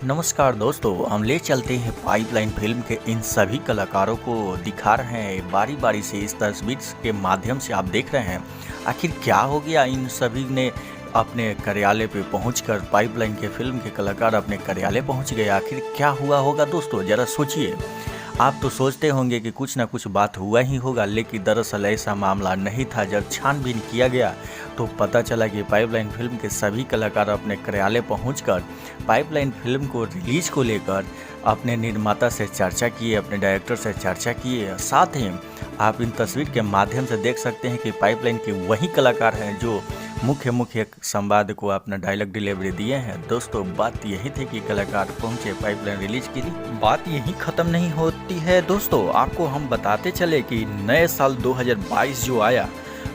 नमस्कार दोस्तों, हम ले चलते हैं पाइपलाइन फिल्म के इन सभी कलाकारों को दिखा रहे हैं बारी बारी से। इस तस्वीर के माध्यम से आप देख रहे हैं आखिर क्या हो गया। इन सभी ने अपने कार्यालय पे पहुंचकर पाइपलाइन के फिल्म के कलाकार अपने कार्यालय पहुंच गए। आखिर क्या हुआ होगा दोस्तों, ज़रा सोचिए। आप तो सोचते होंगे कि कुछ ना कुछ बात हुआ ही होगा, लेकिन दरअसल ऐसा मामला नहीं था। जब छानबीन किया गया तो पता चला कि पाइपलाइन फिल्म के सभी कलाकार अपने कार्यालय पहुंचकर पाइपलाइन फिल्म को रिलीज को लेकर अपने निर्माता से चर्चा किए, अपने डायरेक्टर से चर्चा किए। साथ ही आप इन तस्वीर के माध्यम से देख सकते हैं कि पाइपलाइन के वही कलाकार हैं जो मुख्य संवाद को अपना डायलॉग डिलीवरी दिए हैं। दोस्तों, बात यही थी कि कलाकार पहुंचे पाइपलाइन रिलीज के लिए। बात यही खत्म नहीं होती है दोस्तों, आपको हम बताते चले कि नए साल 2022 जो आया,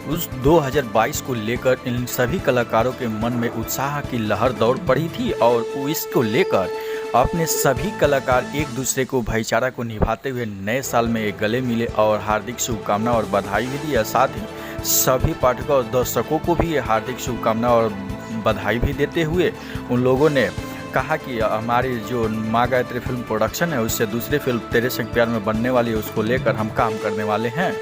उस 2022 को लेकर इन सभी कलाकारों के मन में उत्साह की लहर दौड़ पड़ी थी और इसको लेकर अपने सभी कलाकार एक दूसरे को भाईचारा को निभाते हुए नए साल में एक गले मिले और हार्दिक शुभकामना और बधाई भी दी। साथ ही सभी पाठकों और दर्शकों को भी हार्दिक शुभकामना और बधाई भी देते हुए उन लोगों ने कहा कि हमारी जो माँ गायत्री फिल्म प्रोडक्शन है, उससे दूसरी फिल्म तेरे संग प्यार में बनने वाली है, उसको लेकर हम काम करने वाले हैं।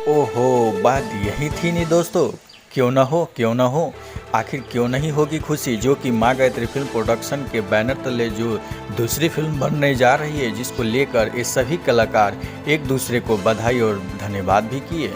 ओहो, बात यही थी नहीं दोस्तों। क्यों ना हो, आखिर क्यों नहीं होगी खुशी, जो कि माँ गायत्री फिल्म प्रोडक्शन के बैनर तले जो दूसरी फिल्म बनने जा रही है, जिसको लेकर ये सभी कलाकार एक दूसरे को बधाई और धन्यवाद भी किए।